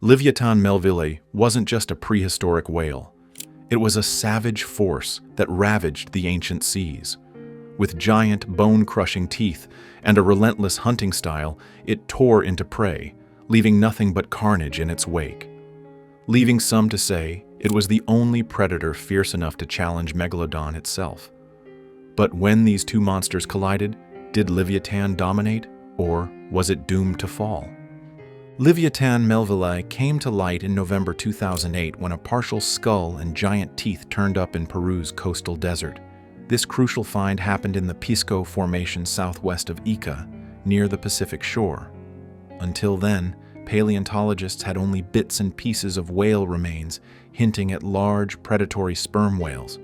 Livyatan melvillei wasn't just a prehistoric whale. It was a savage force that ravaged the ancient seas. With giant, bone-crushing teeth and a relentless hunting style, it tore into prey, leaving nothing but carnage in its wake. Leaving some to say it was the only predator fierce enough to challenge Megalodon itself. But when these two monsters collided, did Livyatan dominate, or was it doomed to fall? Livyatan melvillei came to light in November 2008 when a partial skull and giant teeth turned up in Peru's coastal desert. This crucial find happened in the Pisco Formation southwest of Ica, near the Pacific shore. Until then, paleontologists had only bits and pieces of whale remains, hinting at large, predatory sperm whales.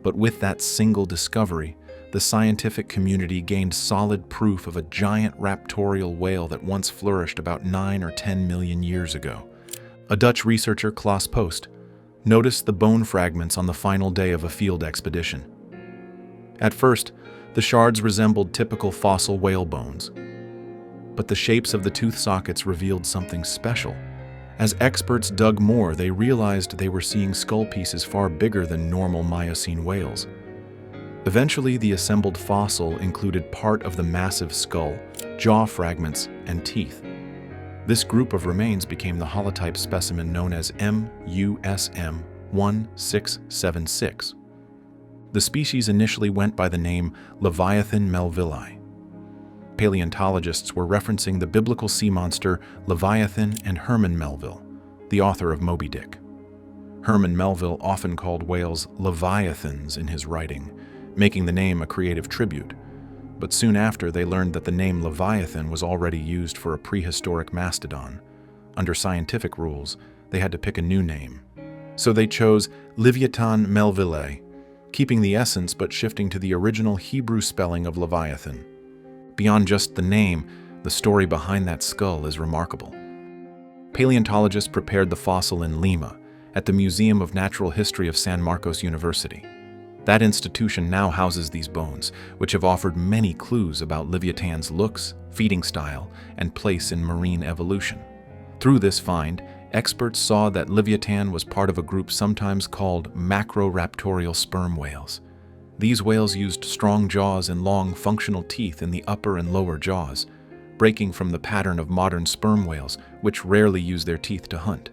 But with that single discovery, the scientific community gained solid proof of a giant raptorial whale that once flourished about 9 or 10 million years ago. A Dutch researcher, Klaas Post, noticed the bone fragments on the final day of a field expedition. At first, the shards resembled typical fossil whale bones. But the shapes of the tooth sockets revealed something special. As experts dug more, they realized they were seeing skull pieces far bigger than normal Miocene whales. Eventually, the assembled fossil included part of the massive skull, jaw fragments, and teeth. This group of remains became the holotype specimen known as MUSM 1676. The species initially went by the name Livyatan melvillei. Paleontologists were referencing the biblical sea monster Livyatan and Herman Melville, the author of Moby Dick. Herman Melville often called whales leviathans in his writing, making the name a creative tribute. But soon after, they learned that the name Leviathan was already used for a prehistoric mastodon. Under scientific rules, they had to pick a new name. So they chose Livyatan melvillei, keeping the essence but shifting to the original Hebrew spelling of Leviathan. Beyond just the name, the story behind that skull is remarkable. Paleontologists prepared the fossil in Lima, at the Museum of Natural History of San Marcos University. That institution now houses these bones, which have offered many clues about Livyatan's looks, feeding style, and place in marine evolution. Through this find, experts saw that Livyatan was part of a group sometimes called macroraptorial sperm whales. These whales used strong jaws and long, functional teeth in the upper and lower jaws, breaking from the pattern of modern sperm whales, which rarely use their teeth to hunt.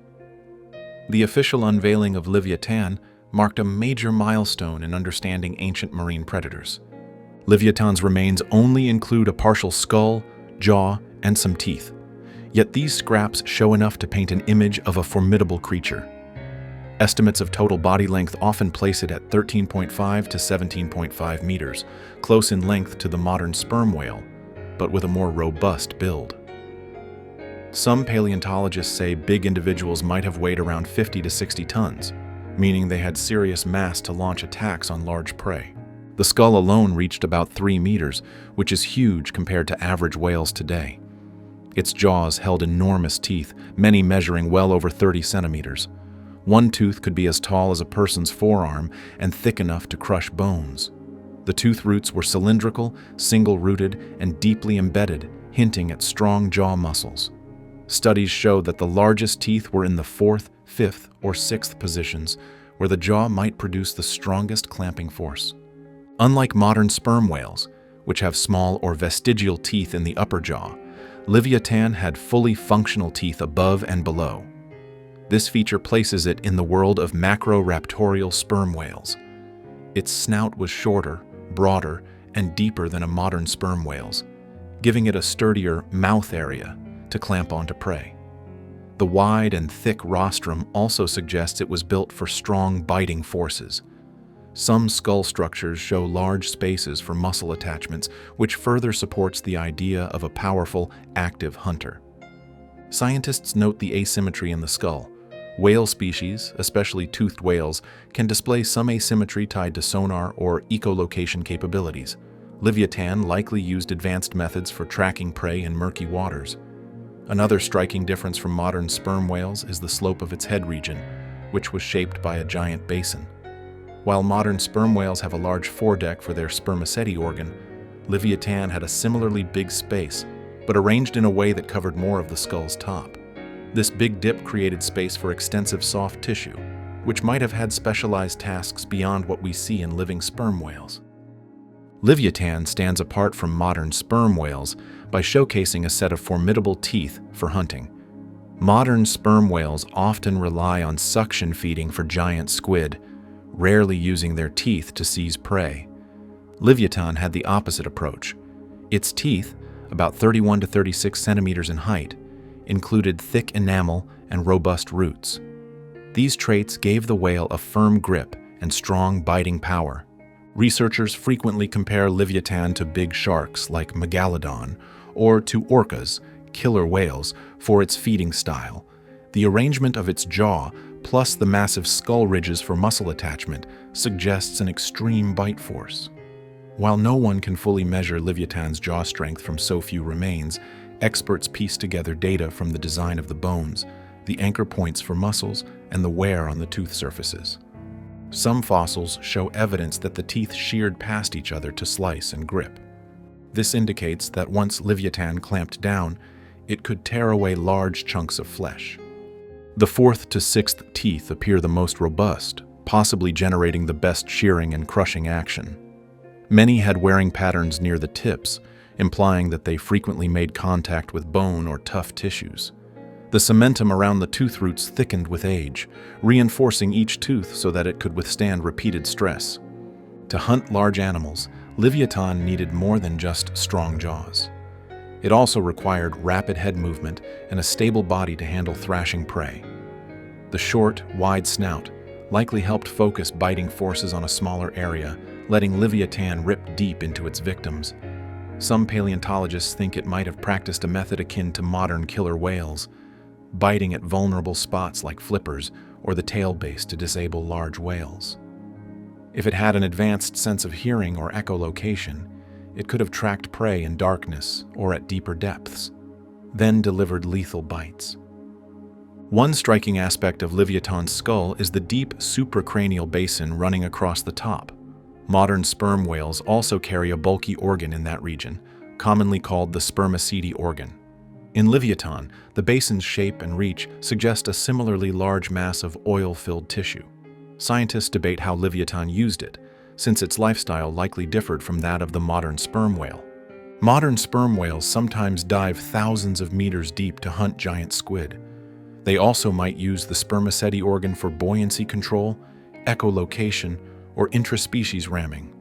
The official unveiling of Livyatan marked a major milestone in understanding ancient marine predators. Livyatan's remains only include a partial skull, jaw, and some teeth. Yet these scraps show enough to paint an image of a formidable creature. Estimates of total body length often place it at 13.5 to 17.5 meters, close in length to the modern sperm whale, but with a more robust build. Some paleontologists say big individuals might have weighed around 50 to 60 tons, meaning they had serious mass to launch attacks on large prey. The skull alone reached about 3 meters, which is huge compared to average whales today. Its jaws held enormous teeth, many measuring well over 30 centimeters. One tooth could be as tall as a person's forearm and thick enough to crush bones. The tooth roots were cylindrical, single-rooted, and deeply embedded, hinting at strong jaw muscles. Studies show that the largest teeth were in the 4th, 5th, or 6th positions, where the jaw might produce the strongest clamping force. Unlike modern sperm whales, which have small or vestigial teeth in the upper jaw, Livyatan had fully functional teeth above and below. This feature places it in the world of macroraptorial sperm whales. Its snout was shorter, broader, and deeper than a modern sperm whale's, giving it a sturdier mouth area to clamp onto prey. The wide and thick rostrum also suggests it was built for strong biting forces. Some skull structures show large spaces for muscle attachments, which further supports the idea of a powerful, active hunter. Scientists note the asymmetry in the skull. Whale species, especially toothed whales, can display some asymmetry tied to sonar or echolocation capabilities. Livyatan likely used advanced methods for tracking prey in murky waters. Another striking difference from modern sperm whales is the slope of its head region, which was shaped by a giant basin. While modern sperm whales have a large foredeck for their spermaceti organ, Livyatan had a similarly big space, but arranged in a way that covered more of the skull's top. This big dip created space for extensive soft tissue, which might have had specialized tasks beyond what we see in living sperm whales. Livyatan stands apart from modern sperm whales by showcasing a set of formidable teeth for hunting. Modern sperm whales often rely on suction feeding for giant squid, rarely using their teeth to seize prey. Livyatan had the opposite approach. Its teeth, about 31 to 36 centimeters in height, included thick enamel and robust roots. These traits gave the whale a firm grip and strong biting power. Researchers frequently compare Livyatan to big sharks like Megalodon or to orcas, killer whales, for its feeding style. The arrangement of its jaw, plus the massive skull ridges for muscle attachment, suggests an extreme bite force. While no one can fully measure Livyatan's jaw strength from so few remains, experts piece together data from the design of the bones, the anchor points for muscles, and the wear on the tooth surfaces. Some fossils show evidence that the teeth sheared past each other to slice and grip. This indicates that once Livyatan clamped down, it could tear away large chunks of flesh. The fourth to sixth teeth appear the most robust, possibly generating the best shearing and crushing action. Many had wearing patterns near the tips, implying that they frequently made contact with bone or tough tissues. The cementum around the tooth roots thickened with age, reinforcing each tooth so that it could withstand repeated stress. To hunt large animals, Livyatan needed more than just strong jaws. It also required rapid head movement and a stable body to handle thrashing prey. The short, wide snout likely helped focus biting forces on a smaller area, letting Livyatan rip deep into its victims. Some paleontologists think it might have practiced a method akin to modern killer whales, biting at vulnerable spots like flippers or the tail base to disable large whales. If it had an advanced sense of hearing or echolocation, it could have tracked prey in darkness or at deeper depths, then delivered lethal bites. One striking aspect of Livyatan's skull is the deep supracranial basin running across the top. Modern sperm whales also carry a bulky organ in that region, commonly called the spermaceti organ. In Livyatan, the basin's shape and reach suggest a similarly large mass of oil-filled tissue. Scientists debate how Livyatan used it, since its lifestyle likely differed from that of the modern sperm whale. Modern sperm whales sometimes dive thousands of meters deep to hunt giant squid. They also might use the spermaceti organ for buoyancy control, echolocation, or intraspecies ramming.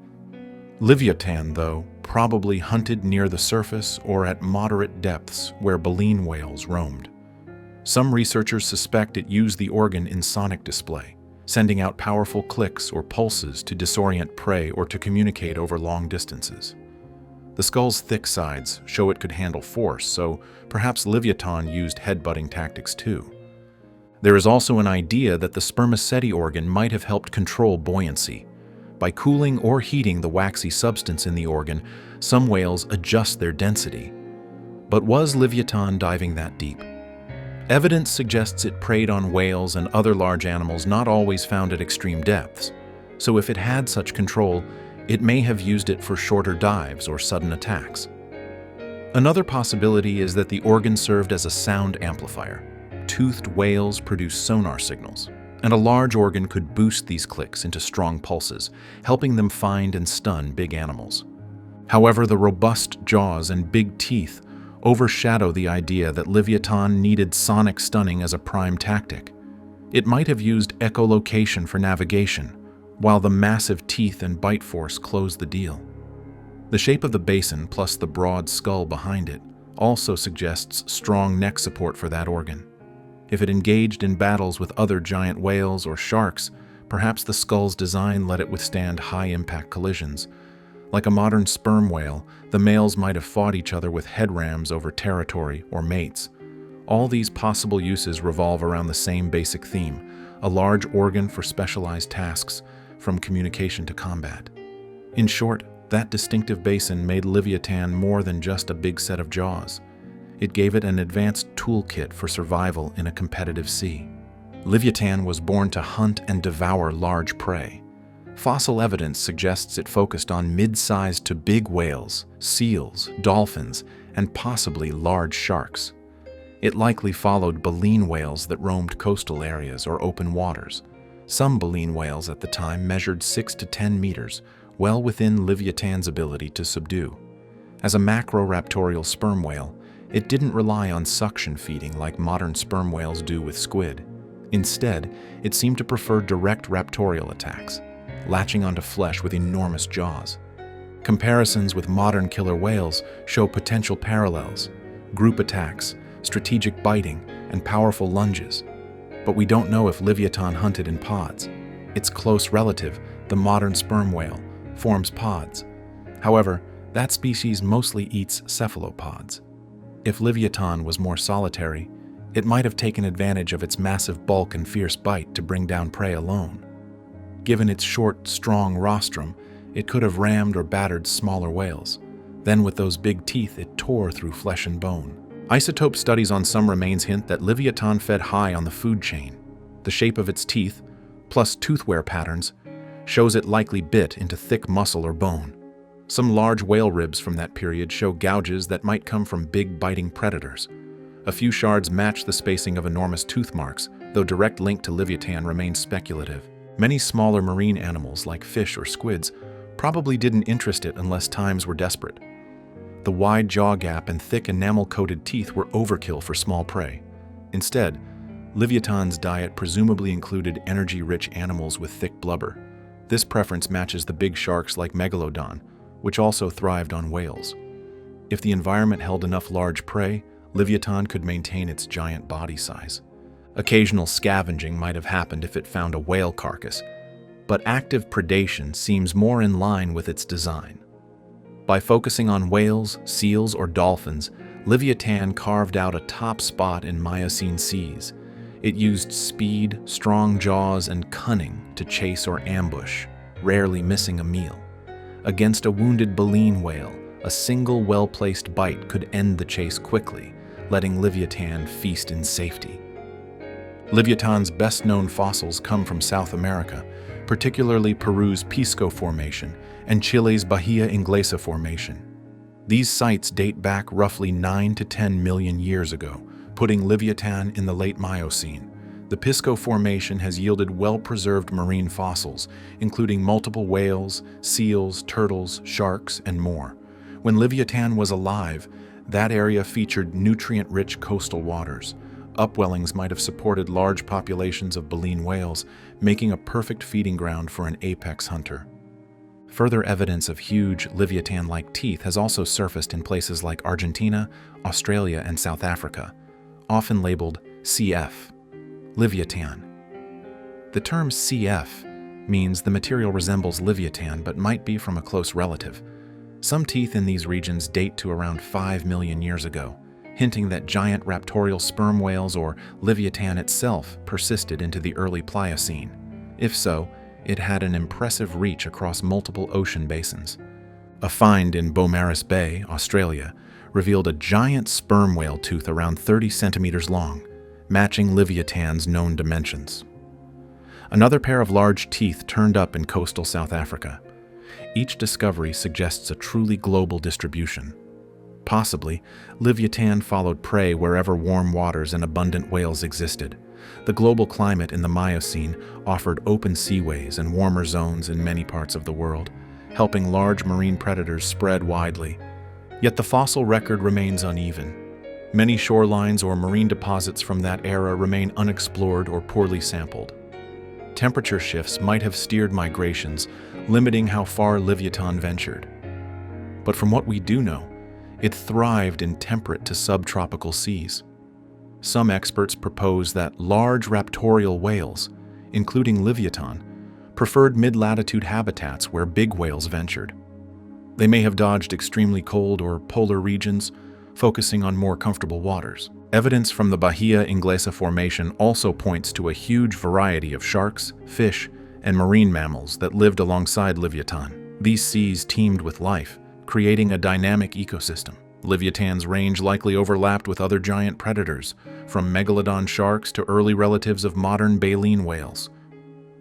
Livyatan, though, probably hunted near the surface or at moderate depths where baleen whales roamed. Some researchers suspect it used the organ in sonic display, sending out powerful clicks or pulses to disorient prey or to communicate over long distances. The skull's thick sides show it could handle force, so perhaps Livyatan used headbutting tactics too. There is also an idea that the spermaceti organ might have helped control buoyancy. By cooling or heating the waxy substance in the organ, some whales adjust their density. But was Livyatan diving that deep? Evidence suggests it preyed on whales and other large animals not always found at extreme depths, so if it had such control, it may have used it for shorter dives or sudden attacks. Another possibility is that the organ served as a sound amplifier. Toothed whales produce sonar signals, and a large organ could boost these clicks into strong pulses, helping them find and stun big animals. However, the robust jaws and big teeth overshadow the idea that Livyatan needed sonic stunning as a prime tactic. It might have used echolocation for navigation, while the massive teeth and bite force closed the deal. The shape of the basin plus the broad skull behind it also suggests strong neck support for that organ. If it engaged in battles with other giant whales or sharks, perhaps the skull's design let it withstand high-impact collisions. Like a modern sperm whale, the males might have fought each other with head rams over territory or mates. All these possible uses revolve around the same basic theme, a large organ for specialized tasks, from communication to combat. In short, that distinctive basin made Livyatan more than just a big set of jaws. It gave it an advanced toolkit for survival in a competitive sea. Livyatan was born to hunt and devour large prey. Fossil evidence suggests it focused on mid-sized to big whales, seals, dolphins, and possibly large sharks. It likely followed baleen whales that roamed coastal areas or open waters. Some baleen whales at the time measured 6 to 10 meters, well within Livyatan's ability to subdue. As a macroraptorial sperm whale, it didn't rely on suction feeding like modern sperm whales do with squid. Instead, it seemed to prefer direct raptorial attacks, latching onto flesh with enormous jaws. Comparisons with modern killer whales show potential parallels: group attacks, strategic biting, and powerful lunges. But we don't know if Livyatan hunted in pods. Its close relative, the modern sperm whale, forms pods. However, that species mostly eats cephalopods. If Livyatan was more solitary, it might have taken advantage of its massive bulk and fierce bite to bring down prey alone. Given its short, strong rostrum, it could have rammed or battered smaller whales. Then with those big teeth, it tore through flesh and bone. Isotope studies on some remains hint that Livyatan fed high on the food chain. The shape of its teeth, plus tooth-wear patterns, shows it likely bit into thick muscle or bone. Some large whale ribs from that period show gouges that might come from big biting predators. A few shards match the spacing of enormous tooth marks, though direct link to Livyatan remains speculative. Many smaller marine animals, like fish or squids, probably didn't interest it unless times were desperate. The wide jaw gap and thick enamel-coated teeth were overkill for small prey. Instead, Livyatan's diet presumably included energy-rich animals with thick blubber. This preference matches the big sharks like Megalodon, which also thrived on whales. If the environment held enough large prey, Livyatan could maintain its giant body size. Occasional scavenging might have happened if it found a whale carcass, but active predation seems more in line with its design. By focusing on whales, seals, or dolphins, Livyatan carved out a top spot in Miocene seas. It used speed, strong jaws, and cunning to chase or ambush, rarely missing a meal. Against a wounded baleen whale, a single well-placed bite could end the chase quickly, letting Livyatan feast in safety. Livyatan's best-known fossils come from South America, particularly Peru's Pisco Formation and Chile's Bahia Inglesa Formation. These sites date back roughly 9 to 10 million years ago, putting Livyatan in the late Miocene. The Pisco Formation has yielded well-preserved marine fossils, including multiple whales, seals, turtles, sharks, and more. When Livyatan was alive, that area featured nutrient-rich coastal waters. Upwellings might have supported large populations of baleen whales, making a perfect feeding ground for an apex hunter. Further evidence of huge Livyatan-like teeth has also surfaced in places like Argentina, Australia, and South Africa, often labeled CF, Livyatan. The term CF means the material resembles Livyatan but might be from a close relative. Some teeth in these regions date to around 5 million years ago, hinting that giant raptorial sperm whales or Livyatan itself persisted into the early Pliocene. If so, it had an impressive reach across multiple ocean basins. A find in Beaumaris Bay, Australia, revealed a giant sperm whale tooth around 30 centimeters long, matching Livyatan's known dimensions. Another pair of large teeth turned up in coastal South Africa. Each discovery suggests a truly global distribution. Possibly, Livyatan followed prey wherever warm waters and abundant whales existed. The global climate in the Miocene offered open seaways and warmer zones in many parts of the world, helping large marine predators spread widely. Yet the fossil record remains uneven. Many shorelines or marine deposits from that era remain unexplored or poorly sampled. Temperature shifts might have steered migrations, limiting how far Livyatan ventured. But from what we do know, it thrived in temperate to subtropical seas. Some experts propose that large raptorial whales, including Livyatan, preferred mid-latitude habitats where big whales ventured. They may have dodged extremely cold or polar regions, focusing on more comfortable waters. Evidence from the Bahia Inglesa Formation also points to a huge variety of sharks, fish, and marine mammals that lived alongside Livyatan. These seas teemed with life, creating a dynamic ecosystem. Livyatan's range likely overlapped with other giant predators, from megalodon sharks to early relatives of modern baleen whales.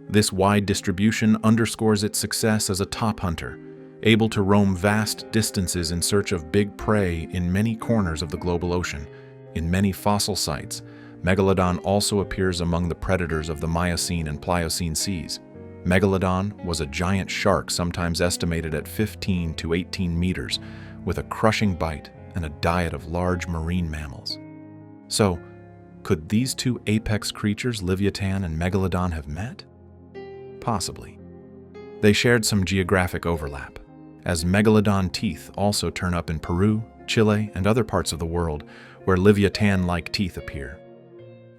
This wide distribution underscores its success as a top hunter, able to roam vast distances in search of big prey in many corners of the global ocean. In many fossil sites, Megalodon also appears among the predators of the Miocene and Pliocene seas. Megalodon was a giant shark sometimes estimated at 15 to 18 meters, with a crushing bite and a diet of large marine mammals. So, could these two apex creatures, Livyatan and Megalodon, have met? Possibly. They shared some geographic overlap, as Megalodon teeth also turn up in Peru, Chile, and other parts of the world where Livyatan-like teeth appear.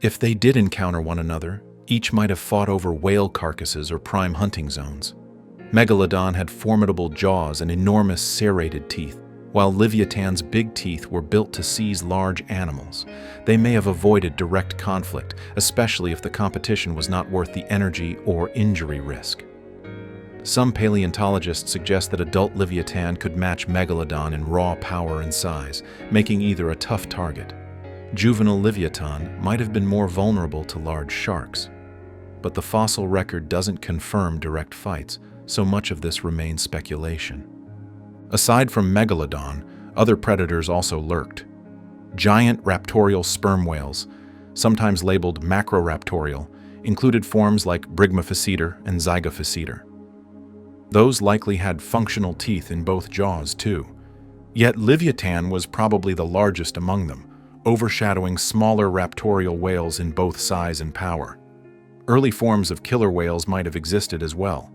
If they did encounter one another, each might have fought over whale carcasses or prime hunting zones. Megalodon had formidable jaws and enormous serrated teeth, while Livyatan's big teeth were built to seize large animals. They may have avoided direct conflict, especially if the competition was not worth the energy or injury risk. Some paleontologists suggest that adult Livyatan could match Megalodon in raw power and size, making either a tough target. Juvenile Livyatan might have been more vulnerable to large sharks. But the fossil record doesn't confirm direct fights, so much of this remains speculation. Aside from Megalodon, other predators also lurked. Giant raptorial sperm whales, sometimes labeled macroraptorial, included forms like Brygmaphyseter and Zygophyseter. Those likely had functional teeth in both jaws, too. Yet Livyatan was probably the largest among them, overshadowing smaller raptorial whales in both size and power. Early forms of killer whales might have existed as well,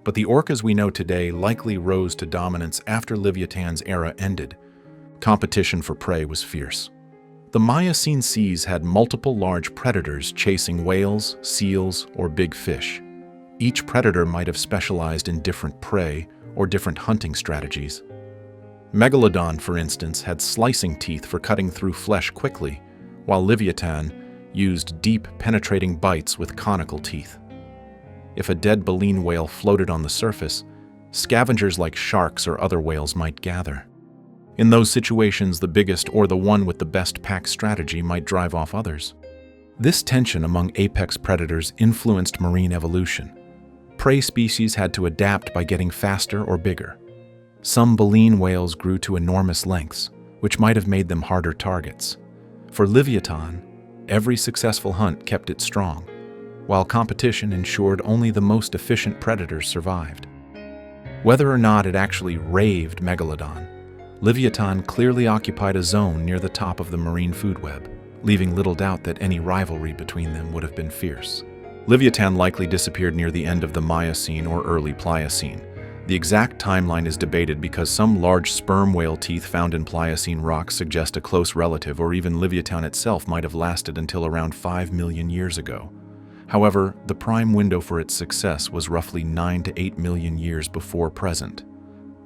but the orcas we know today likely rose to dominance after Livyatan's era ended. Competition for prey was fierce. The Miocene seas had multiple large predators chasing whales, seals, or big fish. Each predator might have specialized in different prey or different hunting strategies. Megalodon, for instance, had slicing teeth for cutting through flesh quickly, while Livyatan used deep, penetrating bites with conical teeth. If a dead baleen whale floated on the surface, scavengers like sharks or other whales might gather. In those situations, the biggest or the one with the best pack strategy might drive off others. This tension among apex predators influenced marine evolution. Prey species had to adapt by getting faster or bigger. Some baleen whales grew to enormous lengths, which might have made them harder targets. For Livyatan, every successful hunt kept it strong, while competition ensured only the most efficient predators survived. Whether or not it actually raved Megalodon, Livyatan clearly occupied a zone near the top of the marine food web, leaving little doubt that any rivalry between them would have been fierce. Livyatan likely disappeared near the end of the Miocene or early Pliocene. The exact timeline is debated because some large sperm whale teeth found in Pliocene rocks suggest a close relative, or even Livyatan itself might have lasted until around 5 million years ago. However, the prime window for its success was roughly 9 to 8 million years before present.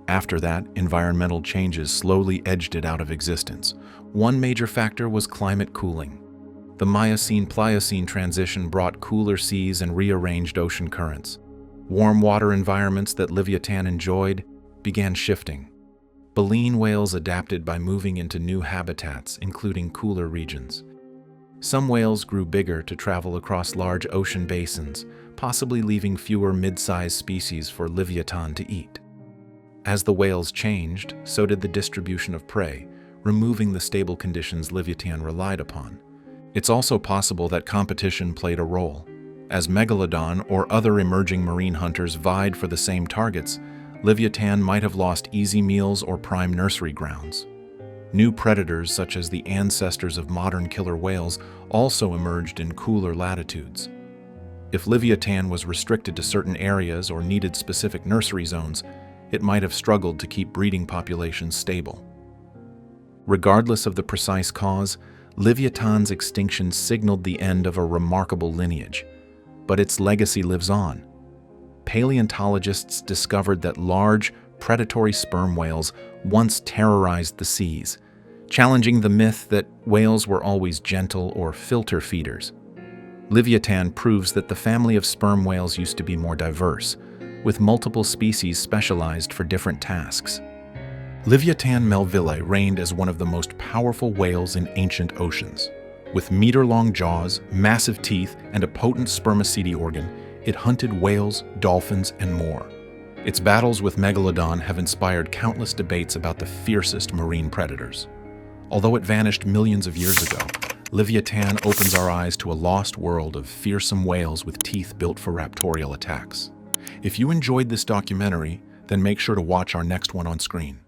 After that, environmental changes slowly edged it out of existence. One major factor was climate cooling. The Miocene-Pliocene transition brought cooler seas and rearranged ocean currents. Warm water environments that Livyatan enjoyed began shifting. Baleen whales adapted by moving into new habitats, including cooler regions. Some whales grew bigger to travel across large ocean basins, possibly leaving fewer mid-sized species for Livyatan to eat. As the whales changed, so did the distribution of prey, removing the stable conditions Livyatan relied upon. It's also possible that competition played a role. As Megalodon or other emerging marine hunters vied for the same targets, Livyatan might have lost easy meals or prime nursery grounds. New predators, such as the ancestors of modern killer whales, also emerged in cooler latitudes. If Livyatan was restricted to certain areas or needed specific nursery zones, it might have struggled to keep breeding populations stable. Regardless of the precise cause, Livyatan's extinction signaled the end of a remarkable lineage, but its legacy lives on. Paleontologists discovered that large, predatory sperm whales once terrorized the seas, challenging the myth that whales were always gentle or filter feeders. Livyatan proves that the family of sperm whales used to be more diverse, with multiple species specialized for different tasks. Livyatan melvillei reigned as one of the most powerful whales in ancient oceans. With meter-long jaws, massive teeth, and a potent spermaceti organ, it hunted whales, dolphins, and more. Its battles with Megalodon have inspired countless debates about the fiercest marine predators. Although it vanished millions of years ago, Livyatan opens our eyes to a lost world of fearsome whales with teeth built for raptorial attacks. If you enjoyed this documentary, then make sure to watch our next one on screen.